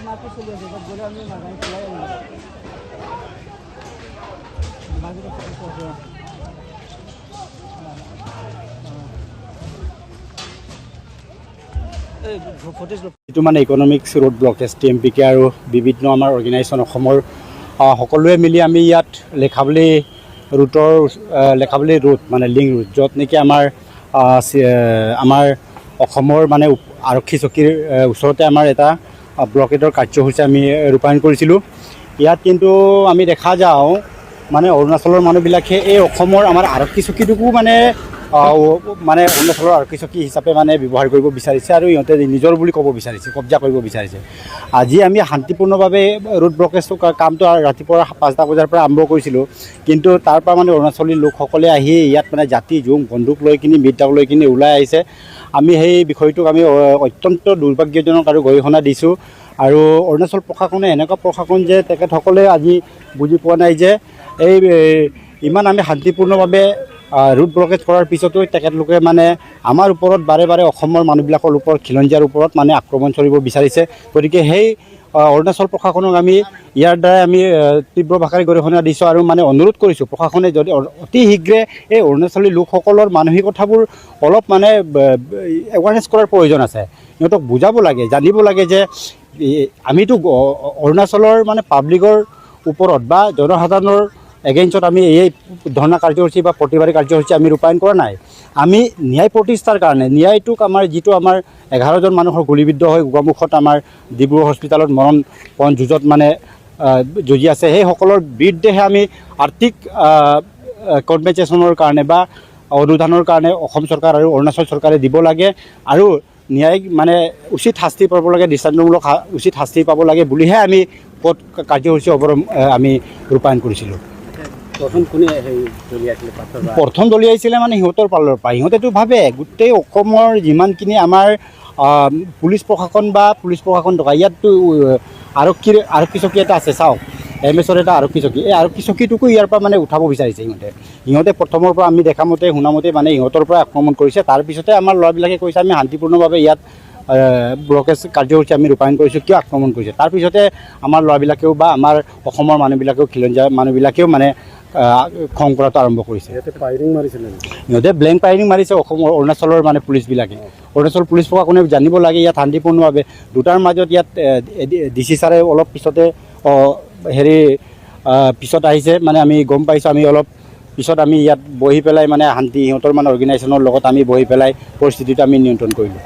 মাটি চলি আছে বলে আমি মাগানি চলাই যিটো মানে ইকনমিক্স ৰোড ব্লকেজ TMPK আৰু বিভিন্ন আমাৰ অৰ্গেনাইজেশ্যন অসমৰ সকলোৱে মিলি আমি ইয়াত লেখাৱলী ৰোড মানে লিংক ৰোড য'ত নেকি আমাৰ অসমৰ মানে আৰক্ষী চকীৰ ওচৰতে আমাৰ এটা ব্লকেটৰ কাৰ্যসূচী আমি ৰূপায়ণ কৰিছিলোঁ। ইয়াত কিন্তু আমি দেখা যাওঁ মানে অৰুণাচলৰ মানুহবিলাকে এই অসমৰ আমাৰ আৰক্ষী চকীটোকো মানে অৰুণাচলৰ আৰক্ষী চকী হিচাপে মানে ব্যৱহাৰ কৰিব বিচাৰিছে আৰু ইহঁতে নিজৰ বুলি ক'ব বিচাৰিছে, কব্জা কৰিব বিচাৰিছে। আজি আমি শান্তিপূৰ্ণভাৱে ৰোড ব্লকেজটো কামটো ৰাতিপুৱা 5টা বজাৰ পৰা আৰম্ভ কৰিছিলোঁ, কিন্তু তাৰ পৰা মানে অৰুণাচলী লোকসকলে আহি ইয়াত মানে জাতি জোং বন্দুক লৈ কিনি মিটদাগ লৈ কিনি ওলাই আহিছে। আমি সেই বিষয়টোক আমি অত্যন্ত দুৰ্ভাগ্যজনক আৰু গৰিহণা দিছোঁ। আৰু অৰুণাচল প্ৰশাসনে এনেকুৱা প্ৰশাসন যে তেখেতসকলে আজি বুজি পোৱা নাই যে ইমান আমি শান্তিপূৰ্ণভাৱে ৰোড ব্লকেজ কৰাৰ পিছতো তেখেতলোকে মানে আমাৰ ওপৰত বাৰে বাৰে অসমৰ মানুহবিলাকৰ ওপৰত খিলঞ্জীয়াৰ ওপৰত মানে আক্ৰমণ চলিব বিচাৰিছে। গতিকে সেই অৰুণাচল প্ৰশাসনক আমি ইয়াৰ দ্বাৰাই আমি তীব্ৰ ভাষাৰে গৰিহণা দিছোঁ আৰু মানে অনুৰোধ কৰিছোঁ প্ৰশাসনে যদি অতি শীঘ্ৰে এই অৰুণাচলী লোকসকলৰ মানসিকতাবোৰ অলপ মানে এৱাৰনেছ কৰাৰ প্ৰয়োজন আছে। সিহঁতক বুজাব লাগে, জানিব লাগে যে আমিতো অৰুণাচলৰ মানে পাব্লিকৰ ওপৰত বা জনসাধাৰণৰ এগেইনষ্টত আমি এই ধৰ্ণা কাৰ্যসূচী বা প্ৰতিবাদী কাৰ্যসূচী আমি ৰূপায়ণ কৰা নাই। আমি ন্যায় প্ৰতিষ্ঠাৰ কাৰণে ন্যায়টোক আমাৰ যিটো আমাৰ 11জন মানুহৰ গুলীবিদ্ধ হৈ গোগামুখত আমাৰ ডিব্ৰুগড় হস্পিটেলত মৰণপণ যুঁজত মানে যুঁজি আছে, সেইসকলৰ বিৰুদ্ধেহে আমি আৰ্থিক কম্পেনচেশ্যনৰ কাৰণে বা অনুদানৰ কাৰণে অসম চৰকাৰ আৰু অৰুণাচল চৰকাৰে দিব লাগে আৰু ন্যায়িক মানে উচিত শাস্তি পাব লাগে, দৃষ্টান্তমূলক উচিত শাস্তি পাব লাগে বুলিহে আমি পথ কাৰ্যসূচী আমি ৰূপায়ণ কৰিছিলোঁ। প্ৰথম দলিয়াইছিলে মানে সিহঁতৰ পালৰ পৰা। সিহঁতেতো ভাবে গোটেই অসমৰ যিমানখিনি আমাৰ পুলিচ প্ৰশাসন থকা ইয়াততো আৰক্ষী চকী এটা আছে, চাওক MS-ৰ এটা আৰক্ষী চকী, এই আৰক্ষী চকীটোকো ইয়াৰ পৰা মানে উঠাব বিচাৰিছে সিহঁতে প্ৰথমৰ পৰা আমি দেখা মতে শুনামতে মানে সিহঁতৰ পৰা আক্ৰমণ কৰিছে। তাৰপিছতে আমাৰ ল'ৰাবিলাকে কৈছে আমি শান্তিপূৰ্ণভাৱে ইয়াত ব্লকেজ কাৰ্যসূচী আমি ৰূপায়ণ কৰিছোঁ, কিয় আক্ৰমণ কৰিছে। তাৰপিছতে আমাৰ ল'ৰাবিলাকেও বা আমাৰ অসমৰ মানুহবিলাকেও খিলঞ্জীয়া মানুহবিলাকেও মানে খং কৰাটো আৰম্ভ কৰিছে। সিহঁতে ব্লেংক ফায়াৰিং মাৰিছে অসমৰ অৰুণাচলৰ মানে পুলিচবিলাকে। অৰুণাচল পুলিচ প্ৰশাসনে জানিব লাগে ইয়াত শান্তিপূৰ্ণভাৱে দুটাৰ মাজত ইয়াত DC ছাৰে অলপ পিছতে পিছত আহিছে মানে আমি গম পাইছোঁ। আমি অলপ পিছত আমি ইয়াত বহি পেলাই মানে সিহঁতৰ মানে অৰ্গেনাইজেশ্যনৰ লগত আমি বহি পেলাই পৰিস্থিতিটো আমি নিয়ন্ত্ৰণ কৰিলোঁ।